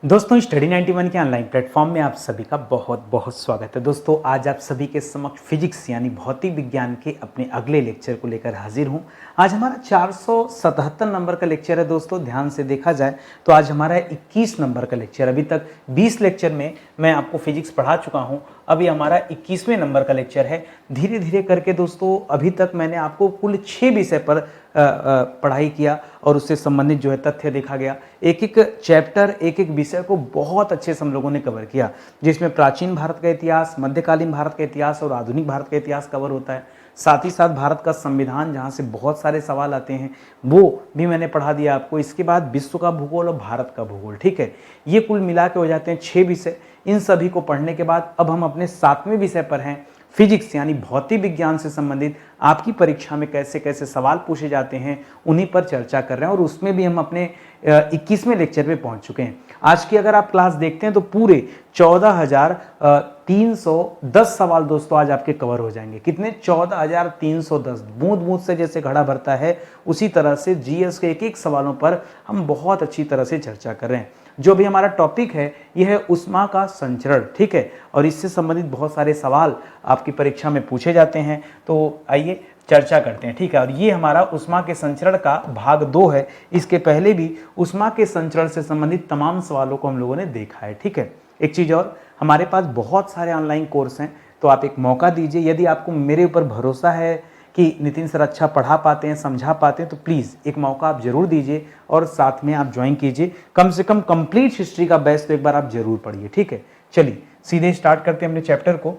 दोस्तों स्टडी 91 के online platform में आप सभी का बहुत बहुत स्वागत है। दोस्तों आज आप सभी के समक्ष फिजिक्स यानी भौतिक विज्ञान के अपने अगले लेक्चर को लेकर हाजिर हूं। आज हमारा 477 नंबर का लेक्चर है। दोस्तों ध्यान से देखा जाए तो आज हमारा 21 नंबर का लेक्चर। अभी तक 20 लेक्चर में मैं आपको फिजिक्स पढ़ा चुका हूं, अभी हमारा 21वें नंबर का लेक्चर है। धीरे धीरे करके दोस्तों अभी तक मैंने आपको कुल 6 विषय पर पढ़ाई किया और उससे संबंधित जो है तथ्य देखा गया। एक एक चैप्टर एक एक विषय को बहुत अच्छे से हम लोगों ने कवर किया, जिसमें प्राचीन भारत का इतिहास, मध्यकालीन भारत का इतिहास और आधुनिक भारत का इतिहास कवर होता है। साथ ही साथ भारत का संविधान, जहाँ से बहुत सारे सवाल आते हैं, वो भी मैंने पढ़ा दिया आपको। इसके बाद विश्व का भूगोल और भारत का भूगोल, ठीक है। ये कुल मिला के हो जाते हैं 6 विषय। इन सभी को पढ़ने के बाद अब हम अपने 7वें विषय पर हैं, फिजिक्स यानी भौतिक विज्ञान से संबंधित आपकी परीक्षा में कैसे कैसे सवाल पूछे जाते हैं उन्हीं पर चर्चा कर रहे हैं। और उसमें भी हम अपने 21वें लेक्चर पे पहुंच चुके हैं। आज की अगर आप क्लास देखते हैं तो पूरे 14,310 सवाल दोस्तों आज आपके कवर हो जाएंगे। कितने? 14,310। बूंद बूंद से जैसे घड़ा भरता है उसी तरह से जीएस के एक एक सवालों पर हम बहुत अच्छी तरह से चर्चा कर रहे हैं। जो भी हमारा टॉपिक है यह है ऊष्मा का संचरण, ठीक है। और इससे संबंधित बहुत सारे सवाल आपकी परीक्षा में पूछे जाते हैं, तो आइए चर्चा करते हैं, ठीक है। और ये हमारा ऊष्मा के संचरण का भाग 2 है। इसके पहले भी ऊष्मा के संचरण से संबंधित तमाम सवालों को हम लोगों ने देखा है, ठीक है। एक चीज़ और, हमारे पास बहुत सारे ऑनलाइन कोर्स हैं, तो आप एक मौका दीजिए। यदि आपको मेरे ऊपर भरोसा है कि नितिन सर अच्छा पढ़ा पाते हैं, समझा पाते हैं, तो प्लीज़ एक मौका आप जरूर दीजिए और साथ में आप ज्वाइन कीजिए। कम से कम कंप्लीट हिस्ट्री का बैच तो एक बार आप जरूर पढ़िए, ठीक है। चलिए सीधे स्टार्ट करते हैं अपने चैप्टर को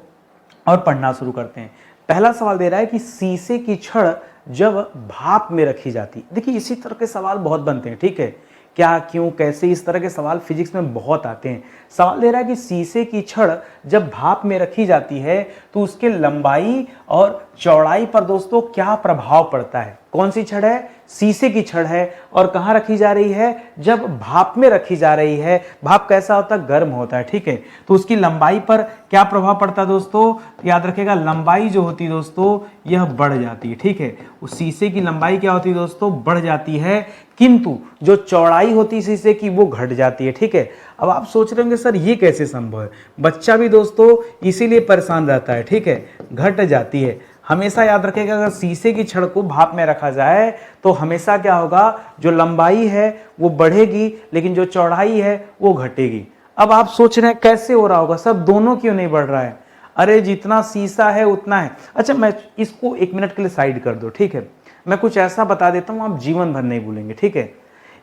और पढ़ना शुरू करते हैं। पहला सवाल दे रहा है कि शीशे की छड़ जब भाप में रखी जाती। देखिए इसी तरह के सवाल बहुत बनते हैं, ठीक है। क्या, क्यों, कैसे, इस तरह के सवाल फिजिक्स में बहुत आते हैं। सवाल दे रहा है कि शीशे की छड़ जब भाप में रखी जाती है तो उसके लंबाई और चौड़ाई पर दोस्तों क्या प्रभाव पड़ता है। कौन सी छड़ है? शीशे की छड़ है। और कहाँ रखी जा रही है? जब भाप में रखी जा रही है। भाप कैसा होता है? गर्म होता है, ठीक है। तो उसकी लंबाई पर क्या प्रभाव पड़ता है दोस्तों? याद रखिएगा, लंबाई जो होती है दोस्तों यह बढ़ जाती है, ठीक है। उस शीशे की लंबाई क्या होती है दोस्तों? बढ़ जाती है, किंतु जो चौड़ाई होती है शीशे की वो घट जाती है, ठीक है। अब आप सोच रहे होंगे सर ये कैसे संभव है? बच्चा भी दोस्तों इसीलिए परेशान रहता है, ठीक है, घट जाती है। हमेशा याद रखिएगा, अगर शीशे की छड़ को भाप में रखा जाए तो हमेशा क्या होगा? जो लंबाई है वो बढ़ेगी, लेकिन जो चौड़ाई है वो घटेगी। अब आप सोच रहे हैं कैसे हो रहा होगा सर, दोनों क्यों नहीं बढ़ रहा है? अरे जितना शीशा है उतना है। अच्छा, मैं इसको 1 मिनट के लिए साइड कर दो, ठीक है। मैं कुछ ऐसा बता देता हूं आप जीवन भर नहीं भूलेंगे, ठीक है।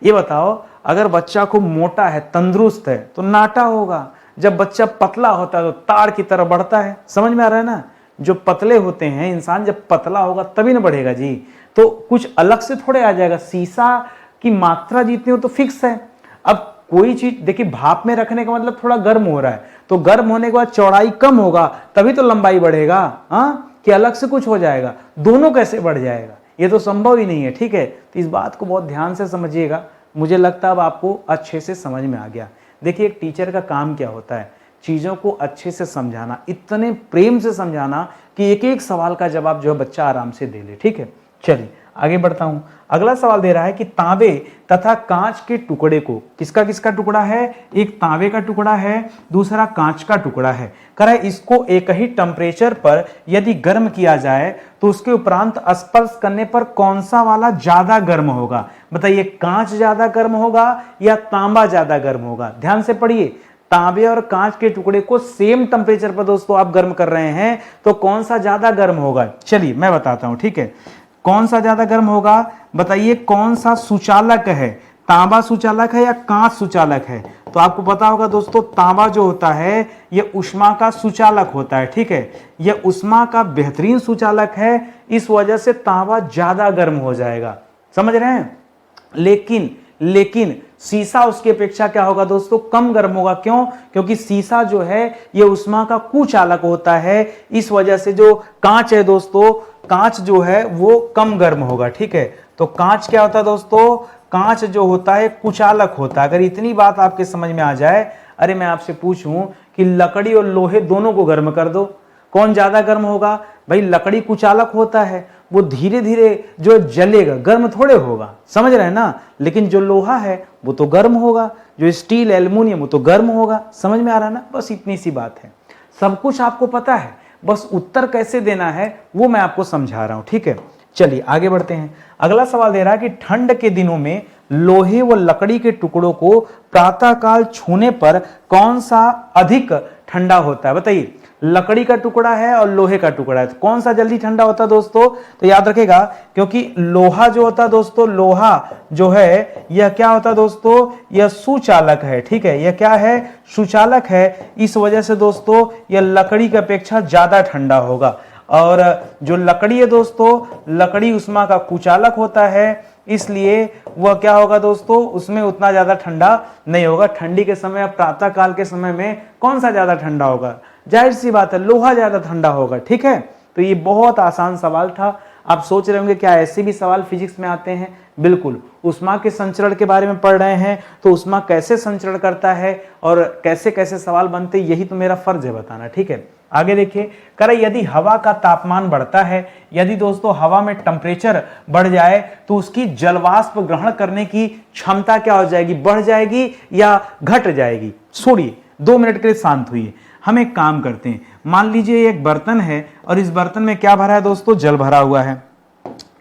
ये बताओ, अगर बच्चा खूब मोटा है, तंदुरुस्त है, तो नाटा होगा। जब बच्चा पतला होता है तो ताड़ की तरह बढ़ता है। समझ में आ रहा है ना? जो पतले होते हैं, इंसान जब पतला होगा तभी ना बढ़ेगा जी। तो कुछ अलग से थोड़े आ जाएगा। शीशा की मात्रा जितनी हो तो फिक्स है। अब कोई चीज देखिए, भाप में रखने का मतलब थोड़ा गर्म हो रहा है, तो गर्म होने के बाद चौड़ाई कम होगा तभी तो लंबाई बढ़ेगा। हाँ, कि अलग से कुछ हो जाएगा? दोनों कैसे बढ़ जाएगा? ये तो संभव ही नहीं है, ठीक है। तो इस बात को बहुत ध्यान से समझिएगा। मुझे लगता है अब आपको अच्छे से समझ में आ गया। देखिए एक टीचर का काम क्या होता है? चीज़ों को अच्छे से समझाना, इतने प्रेम से समझाना कि एक एक सवाल का जवाब जो है बच्चा आराम से दे ले, ठीक है। चलिए आगे बढ़ता हूं। अगला सवाल दे रहा है कि तांबे तथा कांच के टुकड़े को, किसका किसका टुकड़ा है? एक तांबे का टुकड़ा है, दूसरा कांच का टुकड़ा है। कह रहा है इसको एक ही टेम्परेचर पर यदि गर्म किया जाए तो उसके उपरांत स्पर्श करने पर कौन सा वाला ज्यादा गर्म होगा? बताइए, कांच ज्यादा गर्म होगा या तांबा ज्यादा गर्म होगा? ध्यान से पढ़िए। तांबे और कांच के टुकड़े को सेम टेम्परेचर पर दोस्तों आप गर्म कर रहे हैं, तो कौन सा ज्यादा गर्म होगा? चलिए मैं बताता हूं, ठीक है। कौन सा ज्यादा गर्म होगा? बताइए कौन सा सुचालक है? तांबा सुचालक है या कांच सुचालक है? तो आपको पता होगा दोस्तों, तांबा जो होता है यह ऊष्मा का सुचालक होता है, ठीक है। यह ऊष्मा का बेहतरीन सुचालक है, इस वजह से तांबा ज्यादा गर्म हो जाएगा। समझ रहे हैं? लेकिन शीशा उसकी अपेक्षा क्या होगा दोस्तों? कम गर्म होगा। क्यों? क्योंकि शीशा जो है यह ऊष्मा का कुचालक होता है, इस वजह से जो कांच है दोस्तों, कांच जो है वो कम गर्म होगा, ठीक है। तो कांच क्या होता है दोस्तों? कांच जो होता है कुचालक होता है। अगर इतनी बात आपके समझ में आ जाए, अरे मैं आपसे पूछूं कि लकड़ी और लोहे दोनों को गर्म कर दो, कौन ज्यादा गर्म होगा? भाई लकड़ी कुचालक होता है, वो धीरे धीरे जो जलेगा, गर्म थोड़े होगा, समझ रहे हैं ना। लेकिन जो लोहा है वो तो गर्म होगा, जो स्टील एल्युमिनियम वो तो गर्म होगा, समझ में आ रहा है ना। बस इतनी सी बात है, सब कुछ आपको पता है, बस उत्तर कैसे देना है वो मैं आपको समझा रहा हूं, ठीक है। चलिए आगे बढ़ते हैं। अगला सवाल दे रहा है कि ठंड के दिनों में लोहे व लकड़ी के टुकड़ों को प्रातःकाल छूने पर कौन सा अधिक ठंडा होता है। बताइए, लकड़ी का टुकड़ा है और लोहे का टुकड़ा है, तो कौन सा जल्दी ठंडा होता है दोस्तों। तो याद रखेगा, क्योंकि लोहा जो होता है दोस्तों, लोहा जो है यह क्या होता है दोस्तों, यह सुचालक है, ठीक है। यह क्या है, सुचालक है। इस वजह से दोस्तों यह लकड़ी की अपेक्षा ज्यादा ठंडा होगा। और जो लकड़ी है दोस्तों, लकड़ी उष्मा का कुचालक होता है, इसलिए वह क्या होगा दोस्तों, उसमें उतना ज्यादा ठंडा नहीं होगा। ठंडी के समय, प्रातः काल के समय में कौन सा ज्यादा ठंडा होगा, जाहिर सी बात है लोहा ज्यादा ठंडा होगा, ठीक है। तो ये बहुत आसान सवाल था। आप सोच रहे होंगे क्या ऐसे भी सवाल फिजिक्स में आते हैं। बिल्कुल, उष्मा के संचरण के बारे में पढ़ रहे हैं, तो उष्मा कैसे संचरण करता है और कैसे कैसे सवाल बनते, यही तो मेरा फर्ज है बताना, ठीक है। आगे देखिए, कह रहा यदि हवा का तापमान बढ़ता है, यदि दोस्तों हवा में टेम्परेचर बढ़ जाए तो उसकी जलवाष्प ग्रहण करने की क्षमता क्या हो जाएगी, बढ़ जाएगी या घट जाएगी। छोड़िए, 2 मिनट के लिए शांत हुई। हम एक काम करते हैं, मान लीजिए एक बर्तन है और इस बर्तन में क्या भरा है दोस्तों, जल भरा हुआ है।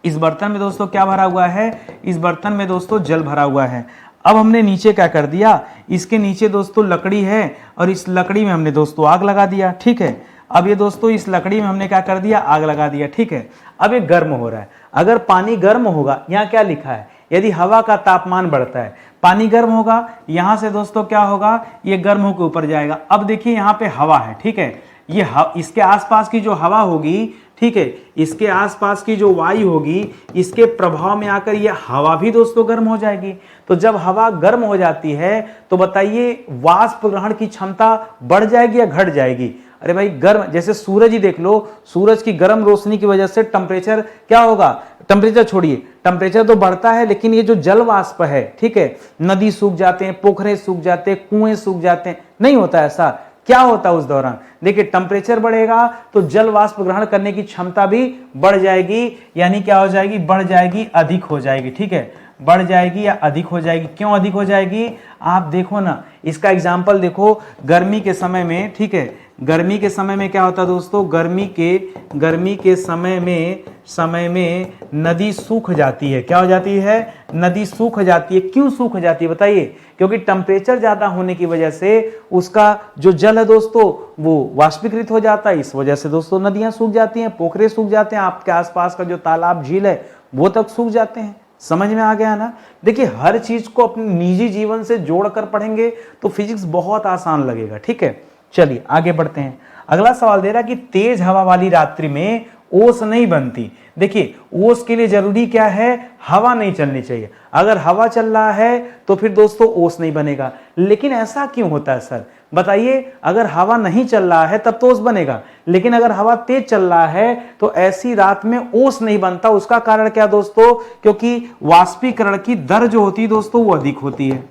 इस बर्तन में दोस्तों क्या भरा हुआ है, इस बर्तन में दोस्तों जल भरा हुआ है। अब हमने नीचे क्या कर दिया, इसके नीचे दोस्तों लकड़ी है और इस लकड़ी में हमने दोस्तों आग लगा दिया, ठीक है। अब ये दोस्तों इस लकड़ी में हमने क्या कर दिया, आग लगा दिया, ठीक है। अब ये गर्म हो रहा है। अगर पानी गर्म होगा, यहाँ क्या लिखा है, यदि हवा का तापमान बढ़ता है, पानी गर्म होगा, यहां से दोस्तों क्या होगा, ये गर्म होकर ऊपर जाएगा। अब देखिए यहाँ पे हवा है, ठीक है। ये इसके आसपास की जो हवा होगी, ठीक है, इसके आसपास की जो वायु होगी, इसके प्रभाव में आकर ये हवा भी दोस्तों गर्म हो जाएगी। तो जब हवा गर्म हो जाती है तो बताइए वाष्प ग्रहण की क्षमता बढ़ जाएगी या घट जाएगी। अरे भाई गर्म, जैसे सूरज ही देख लो, सूरज की गर्म रोशनी की वजह से टेम्परेचर क्या होगा, टेम्परेचर छोड़िए, टेम्परेचर तो बढ़ता है, लेकिन ये जो जल वाष्प है, ठीक है, नदी सूख जाते हैं, पोखरे सूख जाते हैं, कुएं सूख जाते हैं, नहीं होता ऐसा। क्या होता है उस दौरान, देखिए टेम्परेचर बढ़ेगा तो जल वाष्प ग्रहण करने की क्षमता भी बढ़ जाएगी, यानी क्या हो जाएगी, बढ़ जाएगी, अधिक हो जाएगी, ठीक है। बढ़ जाएगी या अधिक हो जाएगी। क्यों अधिक हो जाएगी, आप देखो ना, इसका एग्जाम्पल देखो, गर्मी के समय में, ठीक है, गर्मी के समय में क्या होता है दोस्तों, गर्मी के समय में नदी सूख जाती है। क्या हो जाती है, नदी सूख जाती है। क्यों सूख जाती है बताइए, क्योंकि टेम्परेचर ज्यादा होने की वजह से उसका जो जल है दोस्तों वो वाष्पीकृत हो जाता है। इस वजह से दोस्तों नदियां सूख जाती हैं, पोखरे सूख जाते हैं, आपके आसपास का जो तालाब झील है वो तक सूख जाते हैं। समझ में आ गया ना। देखिए हर चीज को अपने निजी जीवन से जोड़कर पढ़ेंगे तो फिजिक्स बहुत आसान लगेगा, ठीक है। चलिए आगे बढ़ते हैं। अगला सवाल दे रहा है कि तेज हवा वाली रात्रि में ओस नहीं बनती। देखिए ओस के लिए जरूरी क्या है, हवा नहीं चलनी चाहिए। अगर हवा चल रहा है तो फिर दोस्तों ओस नहीं बनेगा। लेकिन ऐसा क्यों होता है सर, बताइए। अगर हवा नहीं चल रहा है तब तो ओस बनेगा, लेकिन अगर हवा तेज चल रहा है तो ऐसी रात में ओस नहीं बनता। उसका कारण क्या दोस्तों, क्योंकि वाष्पीकरण की दर जो होती है दोस्तों वो अधिक होती है।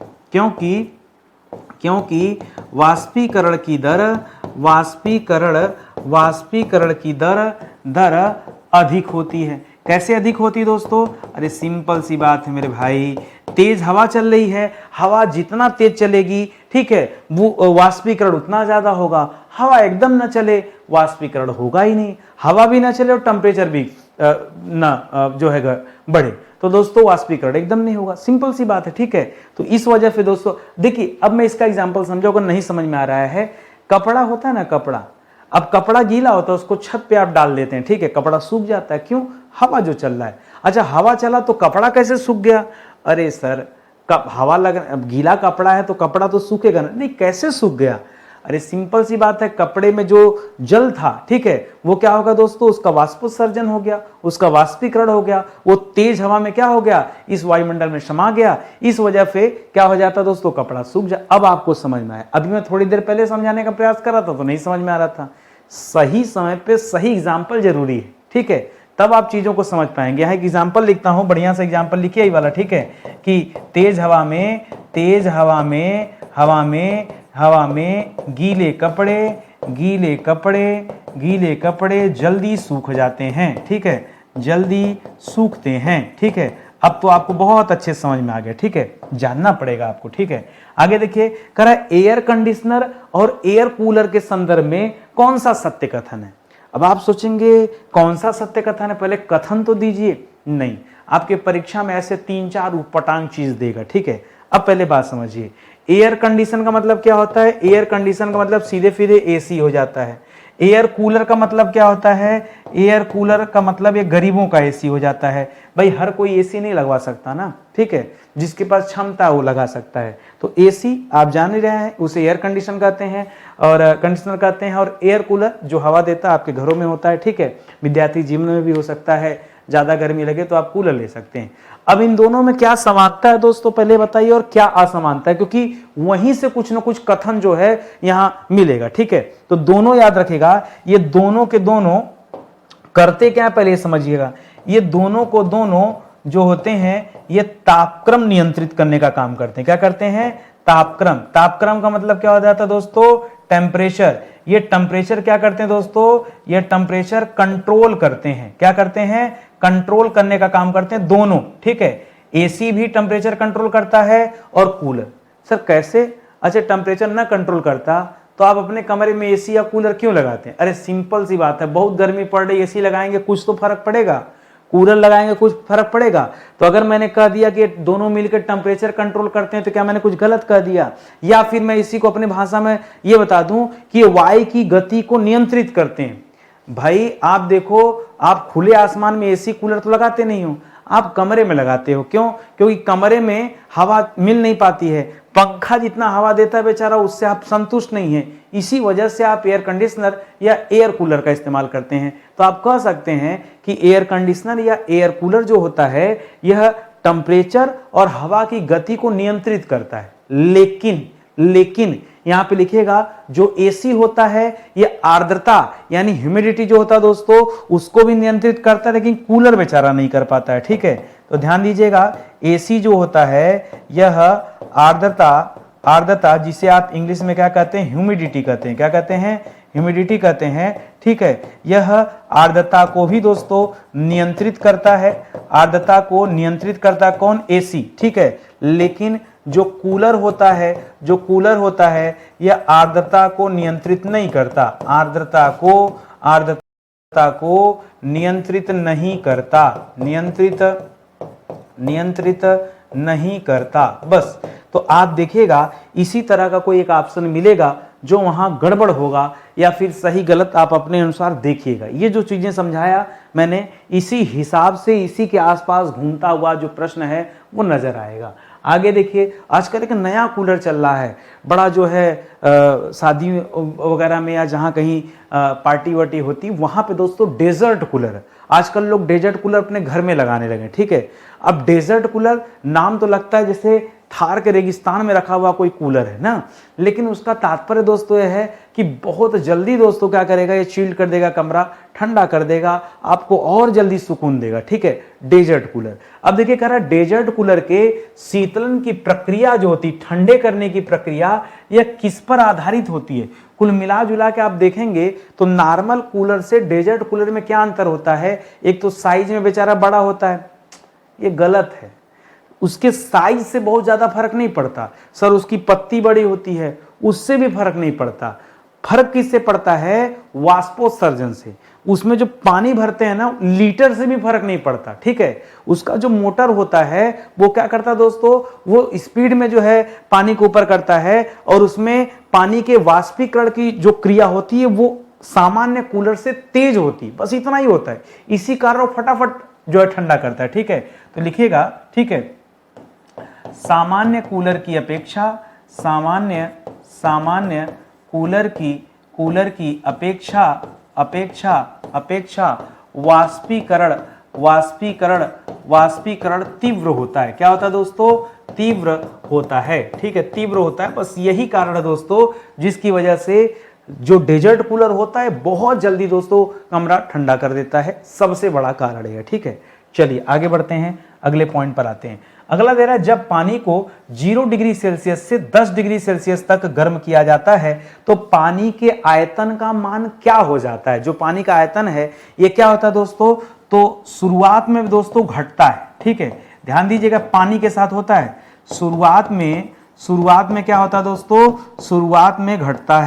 क्योंकि वाष्पीकरण की दर अधिक होती है। कैसे अधिक होती है दोस्तों, अरे सिंपल सी बात है मेरे भाई, तेज हवा चल रही है, हवा जितना तेज चलेगी, ठीक है, वो वाष्पीकरण उतना ज्यादा होगा। हवा एकदम न चले, वाष्पीकरण होगा ही नहीं। हवा भी ना चले और टेम्परेचर भी जो है बढ़े तो दोस्तों वाष्पीकरण एकदम नहीं होगा। सिंपल सी बात है, ठीक है। तो इस वजह से दोस्तों देखिए, अब मैं इसका एग्जांपल समझो, अगर नहीं समझ में आ रहा है, कपड़ा होता है ना, कपड़ा, अब कपड़ा गीला होता है, उसको छत पे आप डाल देते हैं, ठीक है, कपड़ा सूख जाता है। क्यों, हवा जो चल रहा है। अच्छा हवा चला तो कपड़ा कैसे सूख गया, अरे सर हवा लग, गीला कपड़ा है तो कपड़ा तो सूखेगा ना, नहीं कैसे सूख गया। अरे सिंपल सी बात है, कपड़े में जो जल था, ठीक है, वो क्या होगा दोस्तों, उसका वाष्पोत्सर्जन हो गया, उसका वाष्पीकरण हो गया, वो तेज हवा में क्या हो गया, इस वायुमंडल में समा गया। इस वजह से क्या हो जाता दोस्तों, कपड़ा सूख जा। अब आपको समझ में आया। अभी मैं थोड़ी देर पहले समझाने का प्रयास कर रहा था तो नहीं समझ में आ रहा था। सही समय पे सही एग्जाम्पल जरूरी है, ठीक है, तब आप चीजों को समझ पाएंगे। यहाँ एक एग्जाम्पल लिखता हूं, बढ़िया सा एग्जाम्पल लिखिए ये वाला, ठीक है, कि तेज हवा में गीले कपड़े जल्दी सूख जाते हैं, ठीक है, जल्दी सूखते हैं। ठीक है, अब तो आपको बहुत अच्छे समझ में आ गया। ठीक है, जानना पड़ेगा आपको। ठीक है, आगे देखिए, कह रहा है एयर कंडीशनर और एयर कूलर के संदर्भ में कौन सा सत्य कथन है। अब आप सोचेंगे कौन सा सत्य कथन है, पहले कथन तो दीजिए। नहीं, आपके परीक्षा में ऐसे 3-4 उटपटांग चीज देगा। ठीक है, अब पहले बात समझिए, एयर कंडीशन का मतलब क्या होता है। एयर कंडीशन का मतलब सीधे सीधे एसी हो जाता है। एयर कूलर का मतलब क्या होता है। एयर कूलर का मतलब ये गरीबों का एसी हो जाता है। भाई हर कोई एसी नहीं लगवा सकता ना। ठीक है, जिसके पास क्षमता है वो लगा सकता है। तो एसी आप जान ही रहे हैं, उसे एयर कंडीशन कहते हैं और कंडीशनर कहते हैं। और एयर कूलर जो हवा देता है आपके घरों में होता है। ठीक है, विद्यार्थी जीवन में भी हो सकता है, ज्यादा गर्मी लगे तो आप कूलर ले सकते हैं। अब इन दोनों में क्या समानता है दोस्तों पहले बताइए, और क्या असमानता है, क्योंकि वहीं से कुछ ना कुछ कथन जो है यहां मिलेगा। ठीक है, तो दोनों याद रखेगा, ये दोनों के दोनों करते क्या है पहले ये समझिएगा। ये दोनों को दोनों जो होते हैं ये तापक्रम नियंत्रित करने का काम करते हैं। क्या करते हैं, तापक्रम। तापक्रम का मतलब क्या हो जाता है दोस्तों, टेम्परेचर। ये टेम्परेचर क्या करते हैं दोस्तों, ये टेम्परेचर कंट्रोल करते हैं। क्या करते हैं, कंट्रोल करने का काम करते हैं दोनों। ठीक है, एसी भी टेम्परेचर कंट्रोल करता है और कूलर। सर कैसे, अच्छा टेम्परेचर ना कंट्रोल करता तो आप अपने कमरे में एसी या कूलर क्यों लगाते हैं। अरे सिंपल सी बात है, बहुत गर्मी पड़ रही, एसी लगाएंगे कुछ तो फर्क पड़ेगा, कूलर लगाएंगे कुछ फर्क पड़ेगा। तो अगर मैंने कह दिया कि दोनों मिलकर टेम्परेचर कंट्रोल करते हैं तो क्या मैंने कुछ गलत कह दिया। या फिर मैं इसी को अपनी भाषा में ये बता दूं कि वायु की गति को नियंत्रित करते हैं। भाई आप देखो, आप खुले आसमान में एसी कूलर तो लगाते नहीं हो, आप कमरे में लगाते हो। क्यों, क्योंकि कमरे में हवा मिल नहीं पाती है। पंखा जितना हवा देता है बेचारा, उससे आप संतुष्ट नहीं है, इसी वजह से आप एयर कंडीशनर या एयर कूलर का इस्तेमाल करते हैं। तो आप कह सकते हैं कि एयर कंडीशनर या एयर कूलर जो होता है यह टेम्परेचर और हवा की गति को नियंत्रित करता है। लेकिन यहां पे लिखेगा जो एसी होता है ये आर्द्रता यानी ह्यूमिडिटी जो होता है दोस्तों उसको भी नियंत्रित करता है, लेकिन कूलर बेचारा नहीं कर पाता है। ठीक है, तो ध्यान दीजिएगा, एसी जो होता है यह आर्द्रता जिसे आप इंग्लिश में क्या कहते हैं, ह्यूमिडिटी कहते हैं। क्या कहते हैं, ह्यूमिडिटी कहते हैं। ठीक है, यह आर्द्रता को भी दोस्तों नियंत्रित करता है। आर्द्रता को नियंत्रित करता कौन, एसी। ठीक है, लेकिन जो कूलर होता है यह आर्द्रता को नियंत्रित नहीं करता। आर्द्रता को नियंत्रित नहीं करता, नियंत्रित नहीं करता। बस, तो आप देखिएगा इसी तरह का कोई एक ऑप्शन मिलेगा जो वहां गड़बड़ होगा या फिर सही गलत आप अपने अनुसार देखिएगा। ये जो चीजें समझाया मैंने, इसी हिसाब से इसी के आसपास घूमता हुआ जो प्रश्न है वो नजर आएगा। आगे देखिए, आजकल एक नया कूलर चल रहा है बड़ा, जो है शादी वगैरह में या जहाँ कहीं पार्टी वार्टी होती वहां पे दोस्तों डेजर्ट कूलर। आजकल लोग डेजर्ट कूलर अपने घर में लगाने लगे। ठीक है, अब डेजर्ट कूलर नाम तो लगता है जैसे थार के रेगिस्तान में रखा हुआ कोई कूलर है ना, लेकिन उसका तात्पर्य दोस्तों यह है कि बहुत जल्दी दोस्तों क्या करेगा, ये चिल्ड कर देगा, कमरा ठंडा कर देगा, आपको और जल्दी सुकून देगा। ठीक है, डेजर्ट कूलर। अब देखिए कह रहा है डेजर्ट कूलर के शीतलन की प्रक्रिया जो होती, ठंडे करने की प्रक्रिया, यह किस पर आधारित होती है। कुल मिला जुला के आप देखेंगे तो नॉर्मल कूलर से डेजर्ट कूलर में क्या अंतर होता है। एक तो साइज में बेचारा बड़ा होता है, ये गलत है। उसके साइज से बहुत ज्यादा फर्क नहीं पड़ता सर, उसकी पत्ती बड़ी होती है उससे भी फर्क नहीं पड़ता। फर्क किससे पड़ता है, वाष्पोत्सर्जन से। उसमें जो पानी भरते हैं ना, लीटर से भी फर्क नहीं पड़ता। ठीक है, उसका जो मोटर होता है वो क्या करता है दोस्तों, वो स्पीड में जो है पानी को ऊपर करता है और उसमें पानी के वाष्पीकरण की जो क्रिया होती है वो सामान्य कूलर से तेज होती, बस इतना ही होता है। इसी कारण वो फटाफट जो है ठंडा करता है। ठीक है, तो लिखिएगा, ठीक है, सामान्य कूलर की अपेक्षा, सामान्य कूलर की अपेक्षा वाष्पीकरण तीव्र होता है। क्या होता है दोस्तों, तीव्र होता है। ठीक है, तीव्र होता है। बस यही कारण है दोस्तों जिसकी वजह से जो डेजर्ट कूलर होता है बहुत जल्दी दोस्तों कमरा ठंडा कर देता है, सबसे बड़ा कारण है। ठीक है, चलिए आगे बढ़ते हैं, अगले पॉइंट पर आते हैं। अगला दे रहा है, जब पानी को 0 डिग्री सेल्सियस से 10 डिग्री सेल्सियस तक गर्म किया जाता है तो पानी के आयतन का मान क्या हो जाता है। जो पानी का आयतन है ये क्या होता है दोस्तों, तो शुरुआत में दोस्तों घटता है, ठीक है, ध्यान दीजिएगा, पानी के साथ होता है। शुरुआत में क्या होता है दोस्तों, शुरुआत में घटता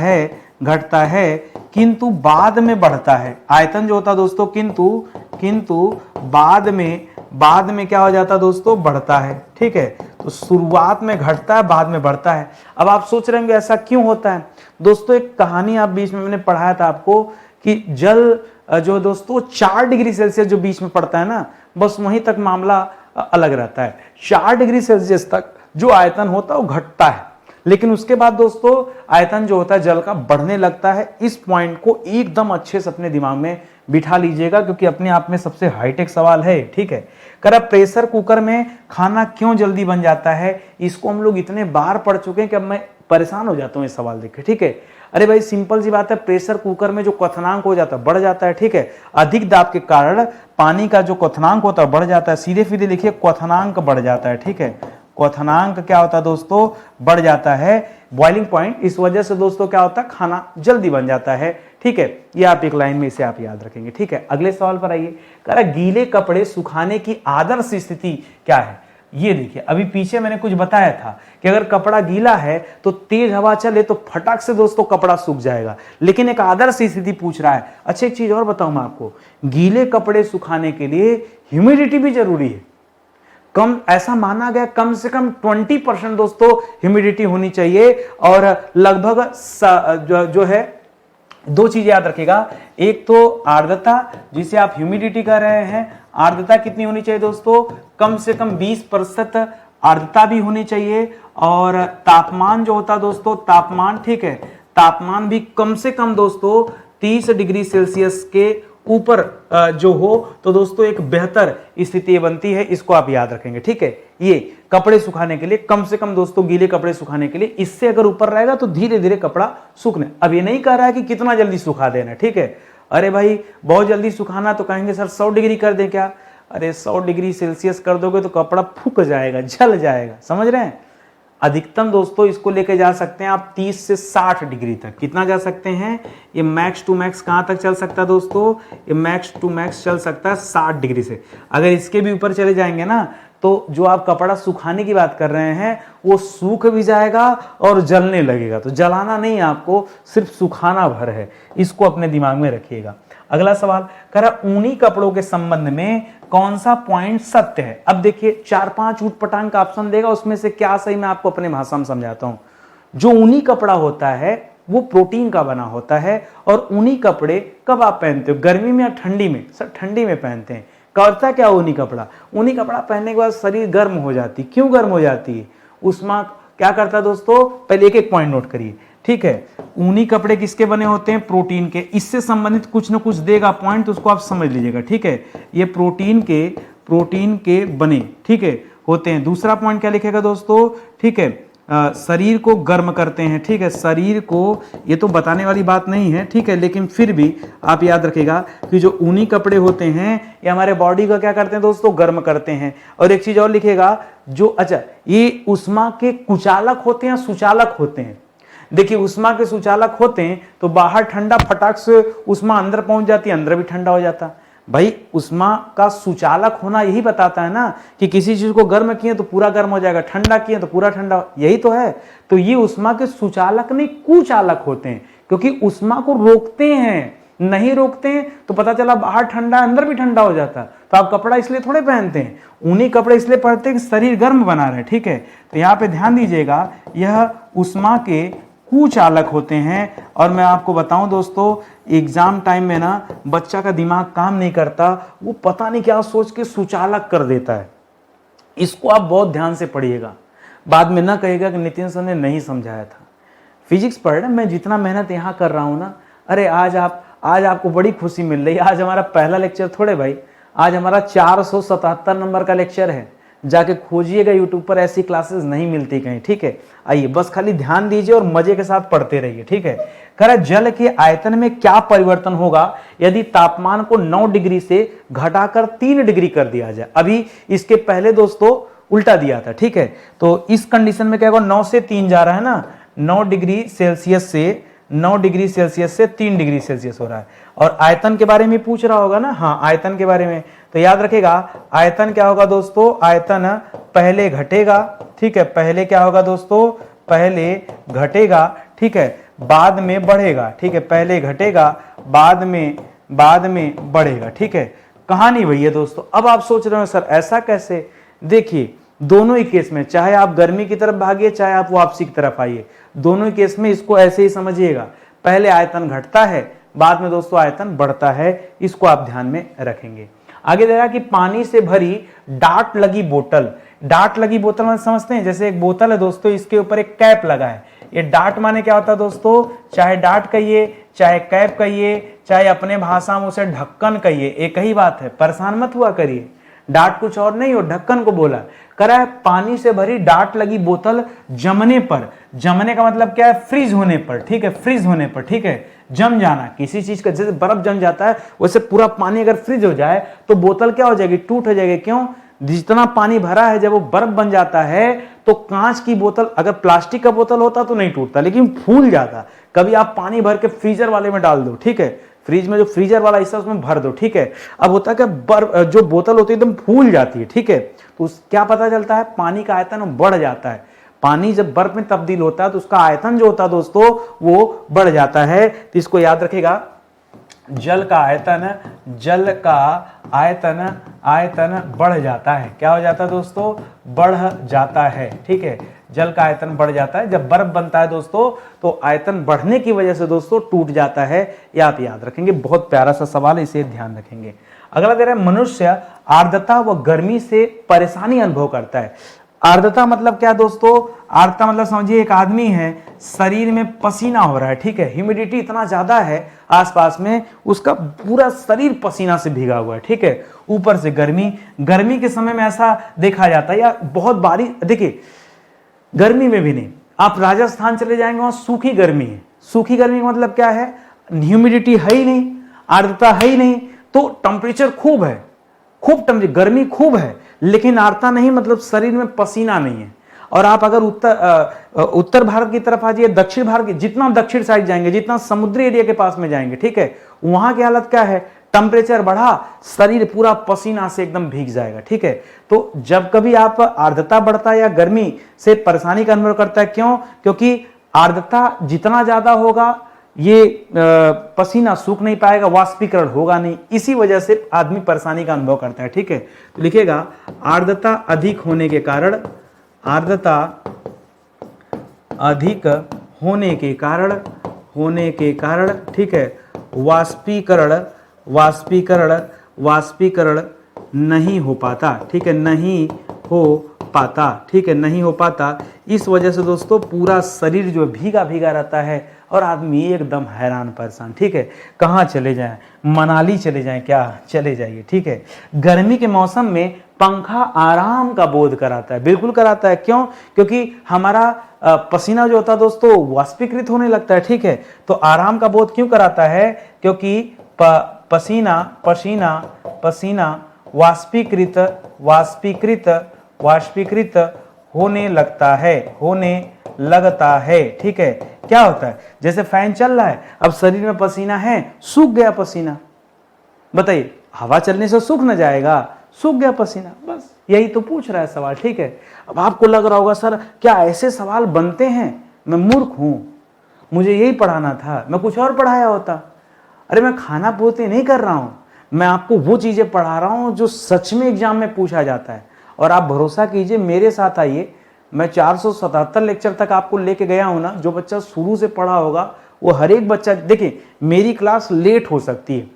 है किंतु बाद में बढ़ता है आयतन जो होता है दोस्तों, किंतु बाद में क्या हो जाता है दोस्तों, बढ़ता है, ठीक है। तो शुरुआत में घटता है, बाद में बढ़ता है। अब आप सोच रहे होंगे ऐसा क्यों होता है दोस्तों, एक कहानी आप बीच में मैंने पढ़ाया था आपको कि जल जो दोस्तों 4 डिग्री सेल्सियस जो बीच में पड़ता है ना, बस वहीं तक मामला अलग रहता है। 4 डिग्री सेल्सियस तक जो आयतन होता है वो घटता है, लेकिन उसके बाद दोस्तों आयतन जो होता है जल का बढ़ने लगता है। इस पॉइंट को एकदम अच्छे से अपने दिमाग में बिठा लीजिएगा, क्योंकि अपने आप में सबसे हाईटेक सवाल है, ठीक है। कर अब प्रेशर कुकर में खाना क्यों जल्दी बन जाता है, इसको हम लोग इतने बार पढ़ चुके हैं कि अब मैं परेशान हो जाता हूं ये सवाल देख के, ठीक है। अरे भाई सिंपल सी बात है, प्रेशर कुकर में जो क्वथनांक हो जाता है बढ़ जाता है, ठीक है। अधिक दाब के कारण पानी का जो क्वथनांक होता है बढ़ जाता है, सीधे सीधे लिखिए क्वथनांक बढ़ जाता है, ठीक है। क्वथनांक क्या होता है दोस्तों, बढ़ जाता है, बॉइलिंग पॉइंट। इस वजह से दोस्तों क्या होता है, खाना जल्दी बन जाता है, ठीक है। ये आप एक लाइन में इसे आप याद रखेंगे, ठीक है। अगले सवाल पर आइए, कह रहा गीले कपड़े सुखाने की आदर्श स्थिति क्या है। ये देखिए, अभी पीछे मैंने कुछ बताया था कि अगर कपड़ा गीला है तो तेज हवा चले तो फटाक से दोस्तों कपड़ा सूख जाएगा, लेकिन एक आदर्श स्थिति पूछ रहा है। अच्छा एक चीज और बताऊं मैं आपको, गीले कपड़े सुखाने के लिए ह्यूमिडिटी भी जरूरी है। कम ऐसा माना गया कम से कम 20% दोस्तों ह्यूमिडिटी होनी चाहिए, और लगभग जो है 2 चीजें याद रखिएगा, एक तो आर्द्रता जिसे आप ह्यूमिडिटी कह रहे हैं, आर्द्रता कितनी होनी चाहिए दोस्तों, कम से कम 20% आर्द्रता भी होनी चाहिए, और तापमान जो होता है दोस्तों, तापमान, ठीक है, तापमान भी कम से कम दोस्तों 30 डिग्री सेल्सियस के ऊपर जो हो तो दोस्तों एक बेहतर स्थिति बनती है। इसको आप याद रखेंगे, ठीक है। ये कपड़े सुखाने के लिए कम से कम दोस्तों, गीले कपड़े सुखाने के लिए इससे अगर ऊपर रहेगा तो धीरे धीरे कपड़ा सूखने। अब ये नहीं कह रहा है कि कितना जल्दी सुखा देना, ठीक है। अरे भाई बहुत जल्दी सुखाना तो कहेंगे सर 100 डिग्री कर दे क्या, अरे 100 डिग्री सेल्सियस कर दोगे तो कपड़ा फूक जाएगा, जल जाएगा, समझ रहे हैं। अधिकतम दोस्तों इसको लेके जा सकते हैं आप 30 से 60 डिग्री तक, कितना जा सकते हैं, ये मैक्स टू मैक्स कहां तक चल सकता है दोस्तों, ये मैक्स टू मैक्स चल सकता है 60 डिग्री से। अगर इसके भी ऊपर चले जाएंगे ना तो जो आप कपड़ा सुखाने की बात कर रहे हैं वो सूख भी जाएगा और जलने लगेगा। तो जलाना नहीं, आपको सिर्फ सुखाना भर है, इसको अपने दिमाग में रखिएगा। अगला सवाल कह रहा ऊनी कपड़ों के संबंध में कौन सा पॉइंट सत्य है। अब देखिए 4-5 ऊटपटांग का ऑप्शन देगा, उसमें से क्या सही मैं आपको अपने भाषा में समझाता हूं। जो ऊनी कपड़ा होता है वो प्रोटीन का बना होता है, और ऊनी कपड़े कब आप पहनते हो, गर्मी में या ठंडी में, सर ठंडी में पहनते हैं। करता क्या ऊनी कपड़ा, ऊनी कपड़ा पहनने के बाद शरीर गर्म हो जाती, क्यों गर्म हो जाती है, उष्मा क्या करता है दोस्तों, पहले एक एक पॉइंट नोट करिए, ठीक है। ऊनी कपड़े किसके बने होते हैं, प्रोटीन के। इससे संबंधित कुछ ना कुछ देगा पॉइंट, तो उसको आप समझ लीजिएगा, ठीक है। ये प्रोटीन के बने, ठीक है, होते हैं। दूसरा पॉइंट क्या लिखेगा दोस्तों, ठीक है, शरीर को गर्म करते हैं, ठीक है, शरीर को, ये तो बताने वाली बात नहीं है, ठीक है, लेकिन फिर भी आप याद रखिएगा कि जो ऊनी कपड़े होते हैं ये हमारे बॉडी का क्या करते हैं दोस्तों, गर्म करते हैं। और एक चीज और लिखेगा, जो अच्छा ये उष्मा के कुचालक होते हैं, सुचालक होते हैं। देखिए उष्मा के सुचालक होते हैं तो बाहर ठंडा, फटाक से उष्मा अंदर पहुंच जाती है, अंदर भी ठंडा हो जाता। भाई उष्मा का सुचालक होना यही बताता है ना कि किसी चीज को गर्म किए तो पूरा गर्म हो जाएगा, ठंडा किए तो पूरा ठंडा, यही तो है। तो ये उष्मा के सुचालक नहीं कुचालक होते हैं, क्योंकि उष्मा को रोकते हैं। नहीं रोकते हैं तो पता चला बाहर ठंडा अंदर भी ठंडा हो जाता। तो आप कपड़ा इसलिए थोड़े पहनते हैं, ऊनी कपड़े इसलिए पहनते हैं कि शरीर गर्म बना रहे, ठीक है। तो यहाँ पे ध्यान दीजिएगा, यह उष्मा के कुचालक होते हैं। और मैं आपको बताऊं दोस्तों, एग्जाम टाइम में ना बच्चा का दिमाग काम नहीं करता, वो पता नहीं क्या सोच के सुचालक कर देता है। इसको आप बहुत ध्यान से पढ़िएगा, बाद में ना कहेगा कि नितिन सर ने नहीं समझाया था। फिजिक्स पढ़ रहे, मैं जितना मेहनत यहाँ कर रहा हूँ ना, अरे आज आपको बड़ी खुशी मिल रही है। आज हमारा पहला लेक्चर थोड़े भाई, आज हमारा 477 नंबर का लेक्चर है। जाके खोजिएगा यूट्यूब पर, ऐसी क्लासेस नहीं मिलती कहीं, ठीक है। आइए बस खाली ध्यान दीजिए और मजे के साथ पढ़ते रहिए, ठीक है। कह रहा जल के आयतन में क्या परिवर्तन होगा यदि तापमान को 9 डिग्री से घटाकर 3 डिग्री कर दिया जाए। अभी इसके पहले दोस्तों उल्टा दिया था, ठीक है। तो इस कंडीशन में क्या होगा, 9 से 3 जा रहा है ना, 9 डिग्री सेल्सियस से 9 डिग्री सेल्सियस से 3 डिग्री सेल्सियस हो रहा है। और आयतन के बारे में पूछ रहा होगा ना, हाँ आयतन के बारे में, तो याद रखेगा आयतन क्या होगा दोस्तों, आयतन पहले घटेगा, ठीक है, पहले क्या होगा दोस्तों, पहले घटेगा, ठीक है, बाद में बढ़ेगा, ठीक है, पहले घटेगा बाद में बढ़ेगा, ठीक है। कहानी वही है दोस्तों। अब आप सोच रहे हो सर ऐसा कैसे, देखिए दोनों ही केस में, चाहे आप गर्मी की तरफ भागिए चाहे आप वापसी की तरफ आइए, दोनों ही केस में इसको ऐसे ही समझिएगा, पहले आयतन घटता है बाद में दोस्तों आयतन बढ़ता है, इसको आप ध्यान में रखेंगे। आगे देखा कि पानी से भरी डाट लगी बोतल, डाट लगी बोतल में समझते हैं, जैसे एक बोतल है दोस्तों, इसके ऊपर एक कैप लगा है। ये डाट माने क्या होता है दोस्तों, चाहे डाट कहिए चाहे कैप कहिए चाहे अपने भाषा में उसे ढक्कन कहिए, एक ही बात है, परेशान मत हुआ करिए। डाट कुछ और नहीं हो, ढक्कन को बोला करा है। पानी से भरी डाट लगी बोतल जमने पर, जमने का मतलब क्या है, फ्रीज होने पर, ठीक है, फ्रीज होने पर, ठीक है, जम जाना किसी चीज का, जैसे बर्फ जम जाता है वैसे पूरा पानी अगर फ्रीज हो जाए तो बोतल क्या हो जाएगी, टूट हो जाएगी। क्यों, जितना पानी भरा है जब वो बर्फ बन जाता है तो कांच की बोतल, अगर प्लास्टिक का बोतल होता तो नहीं टूटता लेकिन फूल जाता। कभी आप पानी भर के फ्रीजर वाले में डाल दो, ठीक है, फ्रिज में जो फ्रीजर वाला हिस्सा उसमें भर दो, ठीक है, अब होता है कि बर्फ जो बोतल होती है एकदम फूल जाती है, ठीक है, तो क्या पता चलता है, पानी का आयतन बढ़ जाता है। पानी जब बर्फ में तब्दील होता है तो उसका आयतन जो होता है दोस्तों वो बढ़ जाता है। तो इसको याद रखेगा, जल का आयतन बढ़ जाता है। क्या हो जाता है दोस्तों, बढ़ जाता है, ठीक है, जल का आयतन बढ़ जाता है। जब बर्फ बनता है दोस्तों तो आयतन बढ़ने की वजह से दोस्तों टूट जाता है, ये आप याद रखेंगे। बहुत प्यारा सा सवाल है, इसे ध्यान रखेंगे। अगला दे रहा है, मनुष्य आर्द्रता व गर्मी से परेशानी अनुभव करता है। आर्द्रता मतलब क्या दोस्तों, आर्द्रता मतलब समझिए एक आदमी है, शरीर में पसीना हो रहा है, ठीक है, ह्यूमिडिटी इतना ज्यादा है आसपास में, उसका पूरा शरीर पसीना से भीगा हुआ है, ठीक है, ऊपर से गर्मी, गर्मी के समय में ऐसा देखा जाता है, या बहुत बारिश, देखिए गर्मी में भी नहीं, आप राजस्थान चले जाएंगे वहां सूखी गर्मी है। सूखी गर्मी का मतलब क्या है, ह्यूमिडिटी है ही नहीं, आर्द्रता है ही नहीं, तो टेम्परेचर खूब है, खूब टेम्परेचर, गर्मी खूब है लेकिन आर्द्रता नहीं, मतलब शरीर में पसीना नहीं है। और आप अगर उत्तर भारत की तरफ आ जाइए, दक्षिण भारत की, जितना दक्षिण साइड जाएंगे, जितना समुद्री एरिया के पास में जाएंगे, ठीक है, वहां की हालत क्या है, टेम्परेचर बढ़ा, शरीर पूरा पसीना से एकदम भीग जाएगा, ठीक है। तो जब कभी आप आर्द्रता बढ़ता है या गर्मी से परेशानी का अनुभव करता है, क्यों, क्योंकि आर्द्रता जितना ज्यादा होगा ये पसीना सूख नहीं पाएगा, वाष्पीकरण होगा नहीं, इसी वजह से आदमी परेशानी का अनुभव करता है, ठीक है। तो लिखिएगा, आर्द्रता अधिक होने के कारण, आर्द्रता अधिक होने के कारण, ठीक है, वाष्पीकरण नहीं हो पाता, ठीक है, नहीं हो पाता, ठीक है, नहीं हो पाता। इस वजह से दोस्तों पूरा शरीर जो भीगा भीगा रहता है और आदमी एकदम हैरान परेशान, ठीक है। कहाँ चले जाएं, मनाली चले जाएं, क्या चले जाइए, ठीक है। गर्मी के मौसम में पंखा आराम का बोध कराता है, बिल्कुल कराता है। क्यों, क्योंकि हमारा पसीना जो होता है दोस्तों वाष्पीकृत होने लगता है, ठीक है। तो आराम का बोध क्यों कराता है, क्योंकि पसीना वाष्पीकृत होने लगता है, ठीक है। क्या होता है, जैसे फैन चल रहा है, अब शरीर में पसीना है, सूख गया पसीना, बताइए हवा चलने से सूख न जाएगा, सूख गया पसीना, बस यही तो पूछ रहा है सवाल, ठीक है। अब आपको लग रहा होगा सर क्या ऐसे सवाल बनते हैं, मैं मूर्ख हूं, मुझे यही पढ़ाना था, मैं कुछ और पढ़ाया होता। अरे मैं खाना पूर्ति नहीं कर रहा हूं, मैं आपको वो चीजें पढ़ा रहा हूं जो सच में एग्जाम में पूछा जाता है। और आप भरोसा कीजिए, मेरे साथ आइए, मैं 477 लेक्चर तक आपको लेके गया हूं ना, जो बच्चा शुरू से पढ़ा होगा वो हर एक बच्चा, देखिए मेरी क्लास लेट हो सकती है,